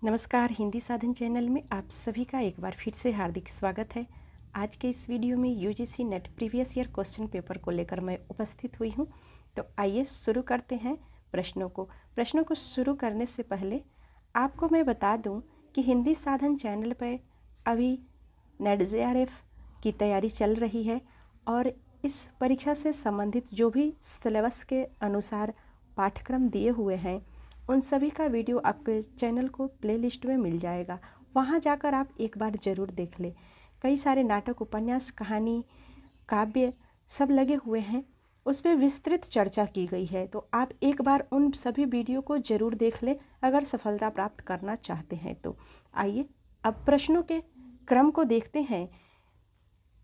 नमस्कार। हिंदी साधन चैनल में आप सभी का एक बार फिर से हार्दिक स्वागत है। आज के इस वीडियो में UGC net previous year question paper को लेकर मैं उपस्थित हुई हूं। तो आइए शुरू करते हैं प्रश्नों को शुरू करने से पहले आपको मैं बता दूं कि हिंदी साधन चैनल पर अभी नेट जेआरएफ की तैयारी चल रही है और इस परीक्षा से संबंधित जो भी सिलेबस के अनुसार पाठ्यक्रम दिए हुए हैं उन सभी का वीडियो आपके चैनल को प्लेलिस्ट में मिल जाएगा। वहां जाकर आप एक बार ज़रूर देख लें। कई सारे नाटक, उपन्यास, कहानी, काव्य सब लगे हुए हैं, उस पर विस्तृत चर्चा की गई है। तो आप एक बार उन सभी वीडियो को ज़रूर देख लें अगर सफलता प्राप्त करना चाहते हैं तो। आइए अब प्रश्नों के क्रम को देखते हैं।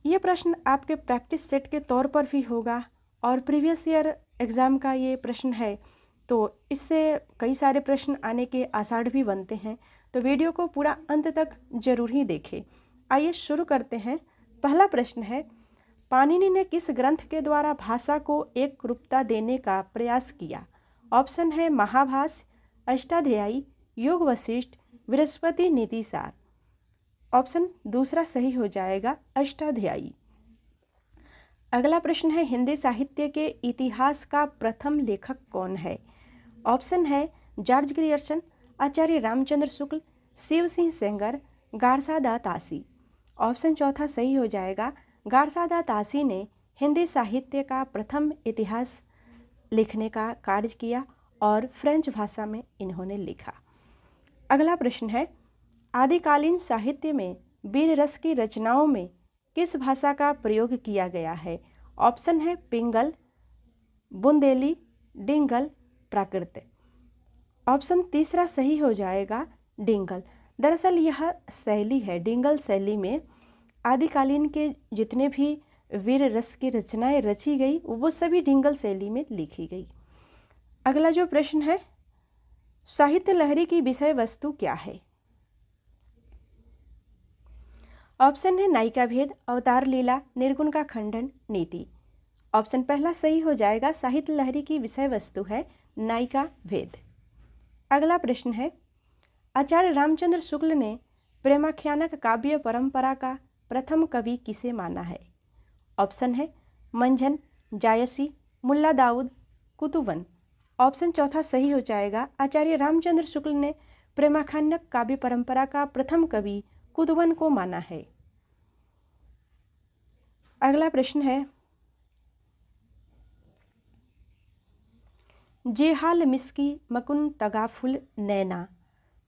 ये प्रश्न आपके प्रैक्टिस सेट के तौर पर भी होगा और प्रीवियस ईयर एग्ज़ाम का ये प्रश्न है, तो इससे कई सारे प्रश्न आने के आसार भी बनते हैं। तो वीडियो को पूरा अंत तक जरूर ही देखें। आइए शुरू करते हैं। पहला प्रश्न है, पाणिनि ने किस ग्रंथ के द्वारा भाषा को एक रूपता देने का प्रयास किया? ऑप्शन है महाभाष्य, अष्टाध्यायी, योग वशिष्ठ, बृहस्पति नीतिसार। ऑप्शन दूसरा सही हो जाएगा, अष्टाध्यायी। अगला प्रश्न है, हिंदी साहित्य के इतिहास का प्रथम लेखक कौन है? ऑप्शन है जॉर्ज ग्रियर्सन, आचार्य रामचंद्र शुक्ल, शिव सिंह सेंगर, गारसादा तासी। ऑप्शन चौथा सही हो जाएगा, गारसादा तासी ने हिंदी साहित्य का प्रथम इतिहास लिखने का कार्य किया और फ्रेंच भाषा में इन्होंने लिखा। अगला प्रश्न है, आदिकालीन साहित्य में वीर रस की रचनाओं में किस भाषा का प्रयोग किया गया है? ऑप्शन है पिंगल, बुंदेली, डिंगल, प्राकृत। ऑप्शन तीसरा सही हो जाएगा, डिंगल। दरअसल यह शैली है, डिंगल शैली में आदिकालीन के जितने भी वीर रस की रचनाएं रची गई वो सभी डिंगल शैली में लिखी गई। अगला जो प्रश्न है, साहित्य लहरी की विषय वस्तु क्या है? ऑप्शन है नायिका भेद, अवतार लीला, निर्गुण का खंडन, नीति। ऑप्शन पहला सही हो जाएगा, साहित्य लहरी की विषय वस्तु है नायिका भेद। अगला प्रश्न है, आचार्य रामचंद्र शुक्ल ने प्रेमाख्यानक काव्य परंपरा का प्रथम कवि किसे माना है? ऑप्शन है मंझन, जायसी, मुल्ला दाऊद, कुतुबन। ऑप्शन चौथा सही हो जाएगा, आचार्य रामचंद्र शुक्ल ने प्रेमाख्यानक काव्य परंपरा का प्रथम कवि कुतुबन को माना है। अगला प्रश्न है, जेहाल मिस्की मकुन तगाफुल नैना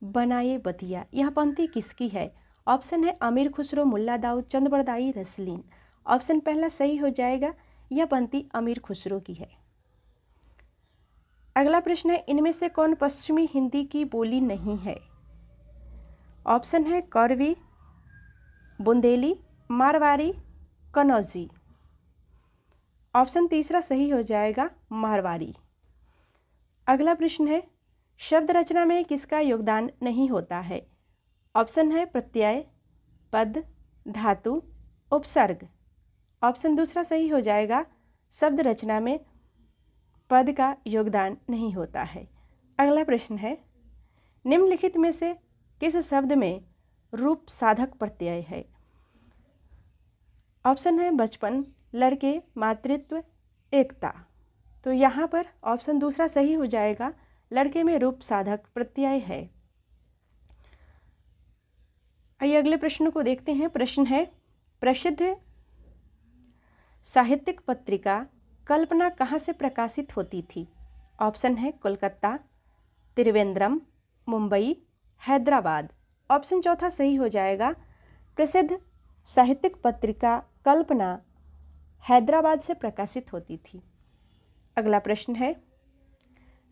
बनाए बतिया, यह पंक्ति किसकी है? ऑप्शन है अमीर खुसरो, मुल्ला दाऊद, चंद्रबरदाई, रसलीन। ऑप्शन पहला सही हो जाएगा, यह पंक्ति अमीर खुसरो की है। अगला प्रश्न है, इनमें से कौन पश्चिमी हिंदी की बोली नहीं है? ऑप्शन है कौरवी, बुंदेली, मारवाड़ी, कनौजी। ऑप्शन तीसरा सही हो जाएगा, मारवाड़ी। अगला प्रश्न है, शब्द रचना में किसका योगदान नहीं होता है? ऑप्शन है प्रत्यय, पद, धातु, उपसर्ग। ऑप्शन दूसरा सही हो जाएगा, शब्द रचना में पद का योगदान नहीं होता है। अगला प्रश्न है, निम्नलिखित में से किस शब्द में रूप साधक प्रत्यय है? ऑप्शन है बचपन, लड़के, मातृत्व, एकता। तो यहाँ पर ऑप्शन दूसरा सही हो जाएगा, लड़के में रूप साधक प्रत्यय है। आइए अगले प्रश्न को देखते हैं। प्रश्न है, प्रसिद्ध साहित्यिक पत्रिका कल्पना कहाँ से प्रकाशित होती थी? ऑप्शन है कोलकाता, त्रिवेंद्रम, मुंबई, हैदराबाद। ऑप्शन चौथा सही हो जाएगा, प्रसिद्ध साहित्यिक पत्रिका कल्पना हैदराबाद से प्रकाशित होती थी। अगला प्रश्न है,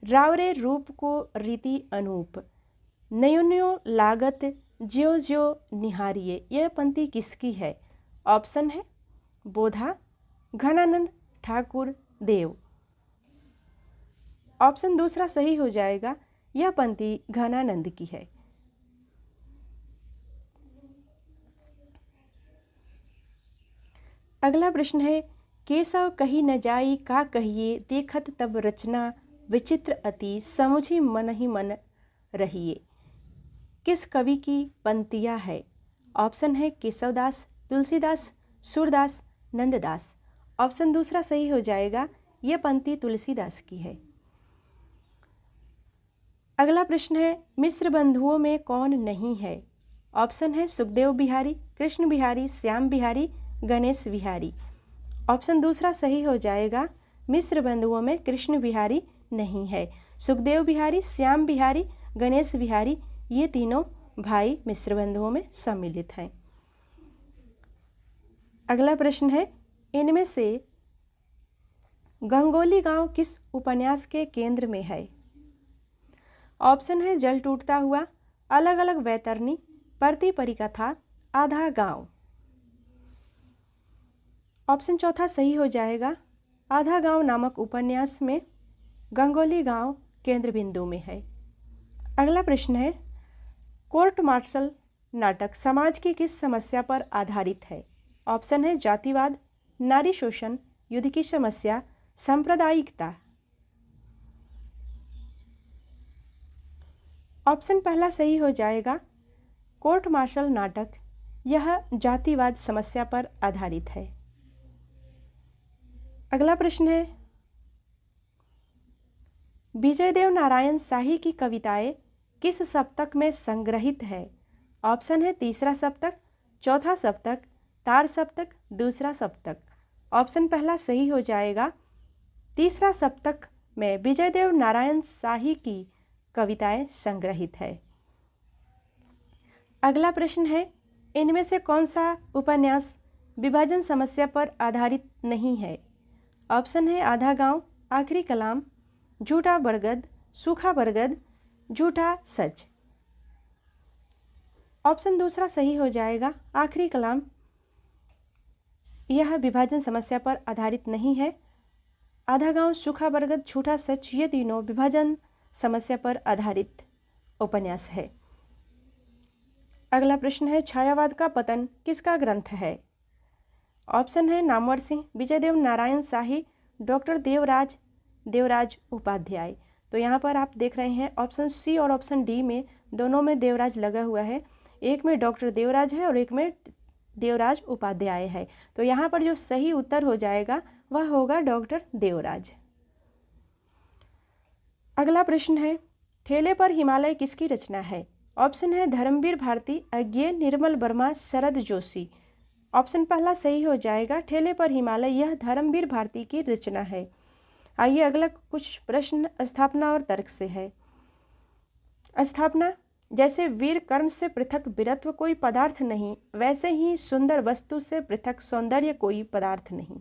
रावरे रूप को रीति अनूप, नयो लागत ज्यो ज्यो निहारिये, यह पंक्ति किसकी है? ऑप्शन है बोधा, घनानंद ठाकुर, देव। ऑप्शन दूसरा सही हो जाएगा, यह पंक्ति घनानंद की है। अगला प्रश्न है, केशव कही न जाई का कहिए, देखत तब रचना विचित्र अति, समुझी मन ही मन रहिए। किस कवि की पंक्तियाँ है? ऑप्शन है केशवदास, तुलसीदास, सूरदास, नंददास। ऑप्शन दूसरा सही हो जाएगा, यह पंक्ति तुलसीदास की है। अगला प्रश्न है, मिश्र बंधुओं में कौन नहीं है? ऑप्शन है सुखदेव बिहारी, कृष्ण बिहारी, श्याम बिहारी, गणेश बिहारी। ऑप्शन दूसरा सही हो जाएगा, मिश्र बंधुओं में कृष्ण बिहारी नहीं है। सुखदेव बिहारी, श्याम बिहारी, गणेश बिहारी ये तीनों भाई मिश्र बंधुओं में सम्मिलित हैं। अगला प्रश्न है, इनमें से गंगोली गांव किस उपन्यास के केंद्र में है? ऑप्शन है जल टूटता हुआ, अलग अलग वैतरणी, परती परिकथा, आधा गांव। ऑप्शन चौथा सही हो जाएगा, आधा गांव नामक उपन्यास में गंगोली गांव केंद्र बिंदु में है। अगला प्रश्न है, कोर्ट मार्शल नाटक समाज की किस समस्या पर आधारित है? ऑप्शन है जातिवाद, नारी शोषण, युद्ध की समस्या, सांप्रदायिकता। ऑप्शन पहला सही हो जाएगा, कोर्ट मार्शल नाटक यह जातिवाद समस्या पर आधारित है। अगला प्रश्न है, विजयदेव नारायण शाही की कविताएं किस सप्तक में संग्रहित है? ऑप्शन है तीसरा सप्तक, चौथा सप्तक, तार सप्तक, दूसरा सप्तक। ऑप्शन पहला सही हो जाएगा, तीसरा सप्तक में विजयदेव नारायण शाही की कविताएं संग्रहित है। अगला प्रश्न है, इनमें से कौन सा उपन्यास विभाजन समस्या पर आधारित नहीं है? ऑप्शन है आधा गांव, आखिरी कलाम, झूठा बरगद, सूखा बरगद, झूठा सच। ऑप्शन दूसरा सही हो जाएगा, आखिरी कलाम यह विभाजन समस्या पर आधारित नहीं है। आधा गांव, सूखा बरगद, झूठा सच ये तीनों विभाजन समस्या पर आधारित उपन्यास है। अगला प्रश्न है, छायावाद का पतन किसका ग्रंथ है? ऑप्शन है नामवर सिंह, विजयदेव नारायण शाही, डॉक्टर देवराज उपाध्याय। तो यहाँ पर आप देख रहे हैं ऑप्शन सी और ऑप्शन डी में दोनों में देवराज लगा हुआ है, एक में डॉक्टर देवराज है और एक में देवराज उपाध्याय है। तो यहाँ पर जो सही उत्तर हो जाएगा वह होगा डॉक्टर देवराज। अगला प्रश्न है, ठेले पर हिमालय किसकी रचना है? ऑप्शन है धर्मवीर भारती, अज्ञे, निर्मल वर्मा, शरद जोशी। ऑप्शन पहला सही हो जाएगा, ठेले पर हिमालय यह धर्मवीर भारती की रचना है। आइए अगला कुछ प्रश्न स्थापना और तर्क से है। स्थापना, जैसे वीर कर्म से पृथक वीरत्व कोई पदार्थ नहीं, वैसे ही सुंदर वस्तु से पृथक सौंदर्य कोई पदार्थ नहीं।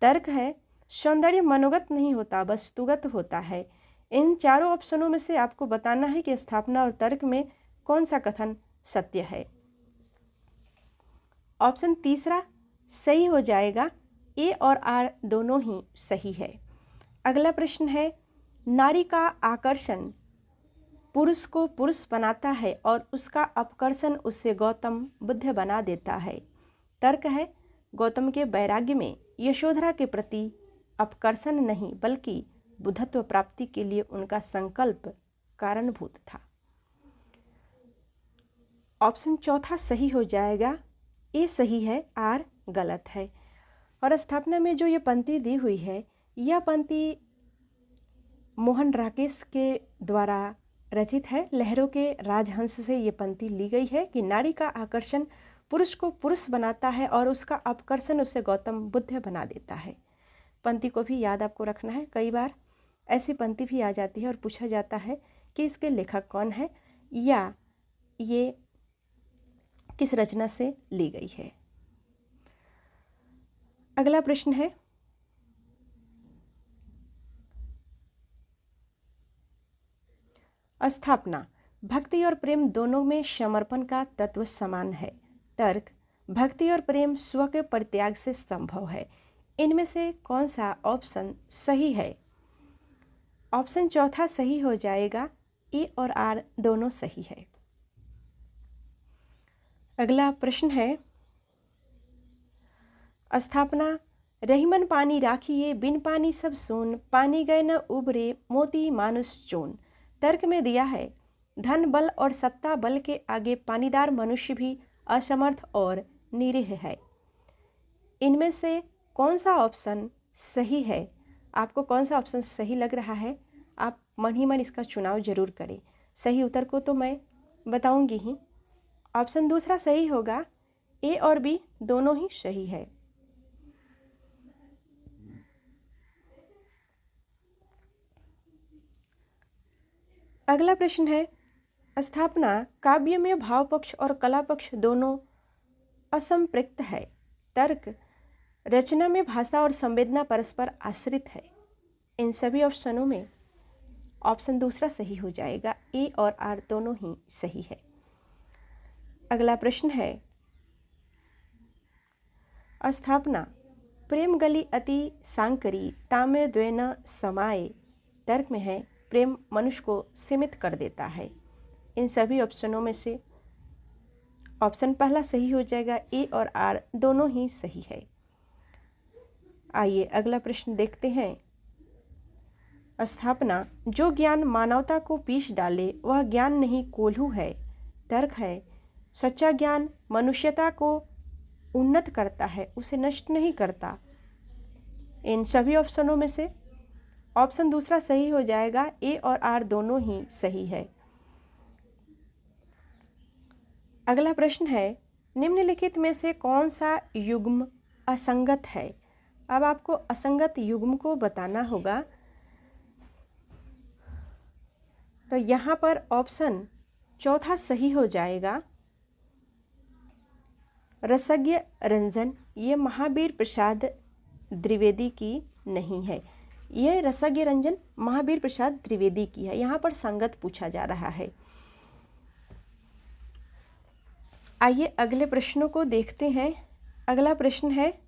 तर्क है, सौंदर्य मनोगत नहीं होता, वस्तुगत होता है। इन चारों ऑप्शनों में से आपको बताना है कि स्थापना और तर्क में कौन सा कथन सत्य है। ऑप्शन तीसरा सही हो जाएगा, ए और आर दोनों ही सही है। अगला प्रश्न है, नारी का आकर्षण पुरुष को पुरुष बनाता है और उसका अपकर्षण उससे गौतम बुद्ध बना देता है। तर्क है, गौतम के वैराग्य में यशोधरा के प्रति अपकर्षण नहीं बल्कि बुद्धत्व प्राप्ति के लिए उनका संकल्प कारणभूत था। ऑप्शन चौथा सही हो जाएगा, ए सही है, आर गलत है। और स्थापना में जो ये पंक्ति दी हुई है, यह पंक्ति मोहन राकेश के द्वारा रचित है। लहरों के राजहंस से ये पंक्ति ली गई है कि नारी का आकर्षण पुरुष को पुरुष बनाता है और उसका अपकर्षण उसे गौतम बुद्ध बना देता है। पंक्ति को भी याद आपको रखना है। कई बार ऐसी पंक्ति भी आ जाती है और पूछा जाता है कि इसके लेखक कौन है या ये किस रचना से ली गई है। अगला प्रश्न है, स्थापना, भक्ति और प्रेम दोनों में समर्पण का तत्व समान है। तर्क, भक्ति और प्रेम स्व के परित्याग से संभव है। इनमें से कौन सा ऑप्शन सही है? ऑप्शन चौथा सही हो जाएगा, ए और आर दोनों सही है। अगला प्रश्न है, स्थापना, रहीमन पानी राखिए बिन पानी सब सोन, पानी गए न उबरे मोती मानुष चोन। तर्क में दिया है धन बल और सत्ता बल के आगे पानीदार मनुष्य भी असमर्थ और निरीह है। इनमें से कौन सा ऑप्शन सही है? आपको कौन सा ऑप्शन सही लग रहा है? आप मन ही मन इसका चुनाव जरूर करें। सही उत्तर को तो मैं बताऊंगी ही। ऑप्शन दूसरा सही होगा, ए और बी दोनों ही सही है। अगला प्रश्न है, स्थापना काव्य में भाव पक्ष और कला पक्ष दोनों असंपृक्त है। तर्क, रचना में भाषा और संवेदना परस्पर आश्रित है। इन सभी ऑप्शनों में ऑप्शन दूसरा सही हो जाएगा, ए और आर दोनों ही सही है। अगला प्रश्न है, स्थापना प्रेम गली अति सांकरी ताम्य द्वेन समाये। तर्क में है प्रेम मनुष्य को सीमित कर देता है। इन सभी ऑप्शनों में से ऑप्शन पहला सही हो जाएगा, ए और आर दोनों ही सही है। आइए अगला प्रश्न देखते हैं। स्थापना जो ज्ञान मानवता को पीस डाले वह ज्ञान नहीं कोल्हू है। तर्क है सच्चा ज्ञान मनुष्यता को उन्नत करता है, उसे नष्ट नहीं करता। इन सभी ऑप्शनों में से ऑप्शन दूसरा सही हो जाएगा, ए और आर दोनों ही सही है। अगला प्रश्न है, निम्नलिखित में से कौन सा युग्म असंगत है? अब आपको असंगत युग्म को बताना होगा। तो यहाँ पर ऑप्शन चौथा सही हो जाएगा, रसज्ञ रंजन। ये महावीर प्रसाद द्विवेदी की नहीं है। ये रसज्ञ रंजन महावीर प्रसाद द्विवेदी की है। यहाँ पर संगत पूछा जा रहा है। आइए अगले प्रश्नों को देखते हैं। अगला प्रश्न है,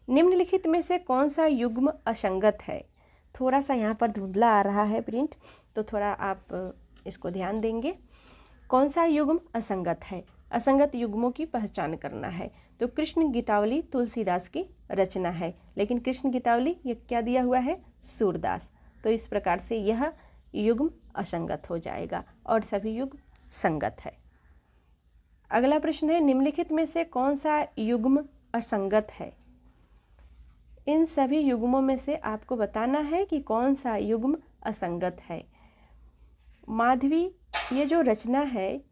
निम्नलिखित में से कौन सा युग्म असंगत है? थोड़ा सा यहाँ पर धुंधला आ रहा है प्रिंट, तो थोड़ा आप इसको ध्यान देंगे। कौन सा युग्म असंगत है? असंगत युग्मों की पहचान करना है। तो कृष्ण गीतावली तुलसीदास की रचना है, लेकिन कृष्ण गीतावली ये क्या दिया हुआ है? सूरदास। तो इस प्रकार से यह युग्म असंगत हो जाएगा और सभी युग्म संगत है। अगला प्रश्न है, निम्नलिखित में से कौन सा युग्म असंगत है? इन सभी युग्मों में से आपको बताना है कि कौन सा युग्म असंगत है। माधवी ये जो रचना है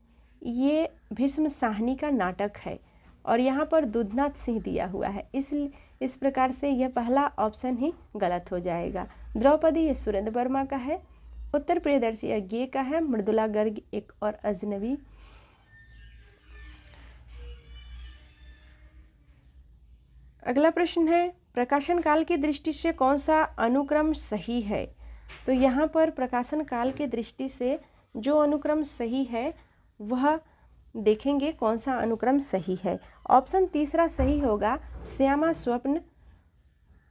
ये भीष्म साहनी का नाटक है और यहाँ पर दुधनाथ सिंह दिया हुआ है, इसलिए इस प्रकार से यह पहला ऑप्शन ही गलत हो जाएगा। द्रौपदी ये सुरेंद्र वर्मा का है। उत्तर प्रियदर्शी अज्ञे का है। मृदुला गर्ग एक और अजनबी। अगला प्रश्न है, प्रकाशन काल की दृष्टि से कौन सा अनुक्रम सही है? तो यहाँ पर प्रकाशन काल की दृष्टि से जो अनुक्रम सही है वह देखेंगे कौन सा अनुक्रम सही है। ऑप्शन तीसरा सही होगा, श्यामा स्वप्न,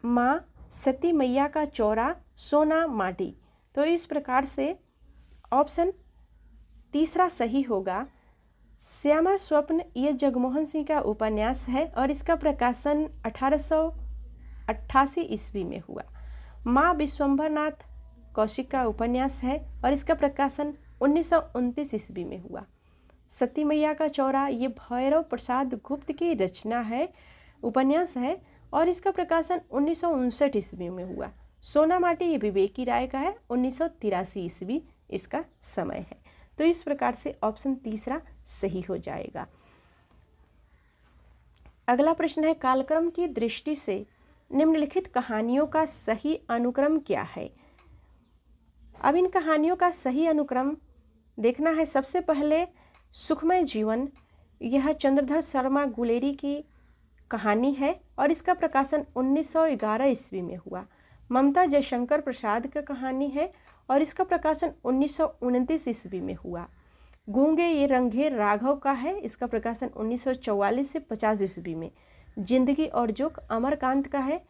माँ सती मैया का चौरा, सोना माटी। तो इस प्रकार से ऑप्शन तीसरा सही होगा। श्यामा स्वप्न ये जगमोहन सिंह का उपन्यास है और इसका प्रकाशन 1888 ईस्वी में हुआ। माँ विश्वंभरनाथ कौशिक का उपन्यास है और इसका प्रकाशन 1929 ईस्वी में हुआ। सती मैया का चौरा ये भैरव प्रसाद गुप्त की रचना है, उपन्यास है और इसका प्रकाशन 1959 ईस्वी में हुआ। सोना माटी ये विवेकी राय का है, 1983 ईस्वी इसका समय है। तो इस प्रकार से ऑप्शन तीसरा सही हो जाएगा। अगला प्रश्न है, कालक्रम की दृष्टि से निम्नलिखित कहानियों का सही अनुक्रम क्या है? अब इन कहानियों का सही अनुक्रम देखना है। सबसे पहले सुखमय जीवन, यह चंद्रधर शर्मा गुलेरी की कहानी है और इसका प्रकाशन 1911 ईस्वी में हुआ। ममता जयशंकर प्रसाद की कहानी है और इसका प्रकाशन 1929 ईस्वी में हुआ। गूंगे ये रंगे राघव का है, इसका प्रकाशन 1944 से 50 ईस्वी में। जिंदगी और जोक अमरकांत का है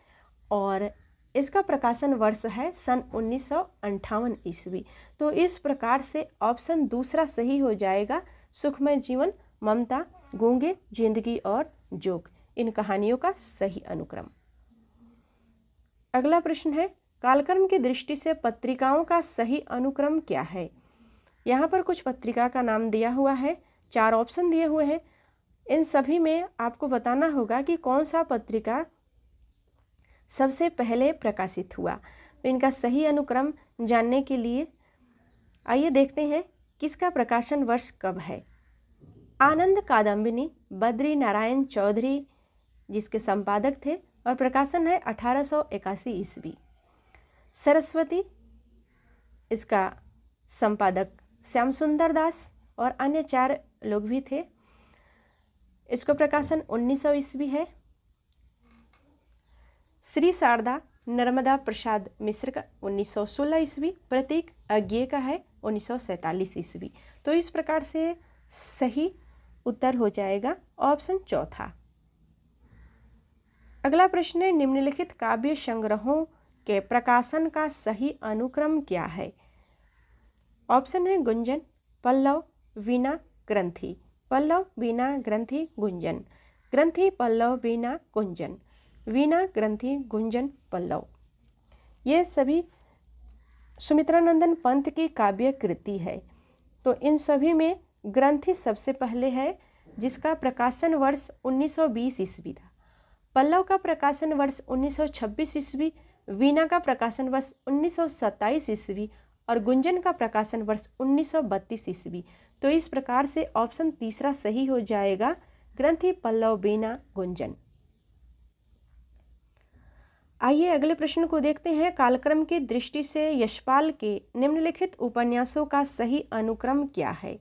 और इसका प्रकाशन वर्ष है सन 1958 ईस्वी। तो इस प्रकार से ऑप्शन दूसरा सही हो जाएगा, सुखमय जीवन, ममता, गूंगे, जिंदगी और जोक, इन कहानियों का सही अनुक्रम। अगला प्रश्न है, कालक्रम की दृष्टि से पत्रिकाओं का सही अनुक्रम क्या है? यहाँ पर कुछ पत्रिका का नाम दिया हुआ है, 4 ऑप्शन दिए हुए हैं। इन सभी में आपको बताना होगा कि कौन सा पत्रिका सबसे पहले प्रकाशित हुआ। तो इनका सही अनुक्रम जानने के लिए आइए देखते हैं किसका प्रकाशन वर्ष कब है। आनंद कादम्बिनी बद्री नारायण चौधरी जिसके संपादक थे और प्रकाशन है 1881 ईस्वी। सरस्वती इसका संपादक श्याम सुंदर दास और अन्य 4 लोग भी थे। इसका प्रकाशन 1900 ईस्वी है। श्री शारदा नर्मदा प्रसाद मिश्र का 1916 ईस्वी। प्रतीक अज्ञे का है 1947 ईस्वी। तो इस प्रकार से सही उत्तर हो जाएगा ऑप्शन चौथा। अगला प्रश्न है, निम्नलिखित काव्य संग्रहों के प्रकाशन का सही अनुक्रम क्या है। ऑप्शन है गुंजन, पल्लव, वीणा, ग्रंथि। पल्लव, वीणा, ग्रंथि, गुंजन। ग्रंथि, पल्लव, वीणा, गुंजन। वीणा, ग्रंथि, गुंजन, पल्लव। ये सभी सुमित्रानंदन पंत की काव्य कृति है। तो इन सभी में ग्रंथि सबसे पहले है जिसका प्रकाशन वर्ष 1920 ईस्वी था। पल्लव का प्रकाशन वर्ष 1926 ईस्वी। वीणा का प्रकाशन वर्ष 1927 ईस्वी और गुंजन का प्रकाशन वर्ष 1932 ईस्वी। तो इस प्रकार से ऑप्शन तीसरा सही हो जाएगा, ग्रंथि, पल्लव, वीणा, गुंजन। आइए अगले प्रश्न को देखते हैं। कालक्रम की दृष्टि से यशपाल के निम्नलिखित उपन्यासों का सही अनुक्रम क्या है।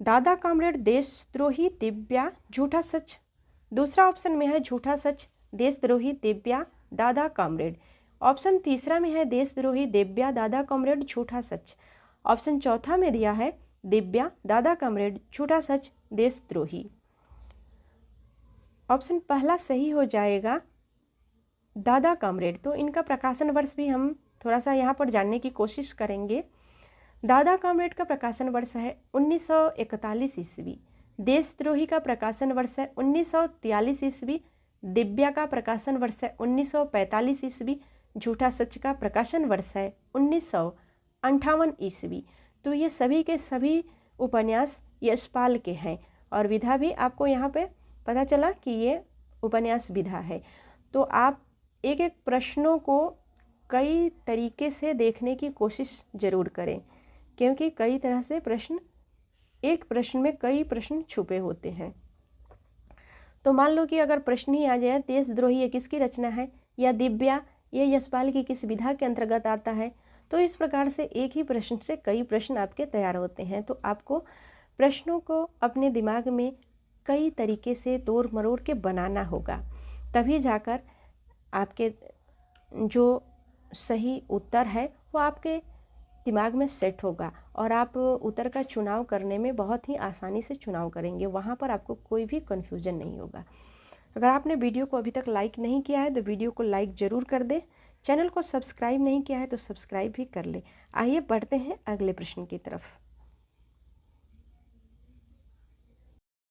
दादा कामरेड, देशद्रोही, दिव्या, झूठा सच। दूसरा ऑप्शन में है झूठा सच, देशद्रोही, दिव्या, दादा कामरेड। ऑप्शन तीसरा में है देशद्रोही, दिव्या, दादा कामरेड, झूठा सच। ऑप्शन चौथा में दिया है दिव्या, दादा कामरेड, झूठा सच, देशद्रोही। ऑप्शन पहला सही हो जाएगा दादा कामरेड। तो इनका प्रकाशन वर्ष भी हम थोड़ा सा यहाँ पर जानने की कोशिश करेंगे। दादा कामरेड का प्रकाशन वर्ष है 1941 ईस्वी। देशद्रोही का प्रकाशन वर्ष है 1943 ईस्वी। दिव्या का प्रकाशन वर्ष है 1945 ईस्वी। झूठा सच का प्रकाशन वर्ष है 1958 ईस्वी। तो ये सभी के सभी उपन्यास यशपाल के हैं और विधा भी आपको यहाँ पे पता चला कि ये उपन्यास विधा है। तो आप एक एक प्रश्नों को कई तरीके से देखने की कोशिश ज़रूर करें, क्योंकि कई तरह से प्रश्न, एक प्रश्न में कई प्रश्न छुपे होते हैं। तो मान लो कि अगर प्रश्न ही आ जाए देशद्रोही ये किसकी रचना है, या दिव्या ये यशपाल की किस विधा के अंतर्गत आता है, तो इस प्रकार से एक ही प्रश्न से कई प्रश्न आपके तैयार होते हैं। तो आपको प्रश्नों को अपने दिमाग में कई तरीके से तोड़ मरोड़ के बनाना होगा, तभी जाकर आपके जो सही उत्तर है वो आपके दिमाग में सेट होगा और आप उत्तर का चुनाव करने में बहुत ही आसानी से चुनाव करेंगे। वहाँ पर आपको कोई भी कन्फ्यूज़न नहीं होगा। अगर आपने वीडियो को अभी तक लाइक नहीं किया है तो वीडियो को लाइक ज़रूर कर दें। चैनल को सब्सक्राइब नहीं किया है तो सब्सक्राइब भी कर ले। आइए बढ़ते हैं अगले प्रश्न की तरफ।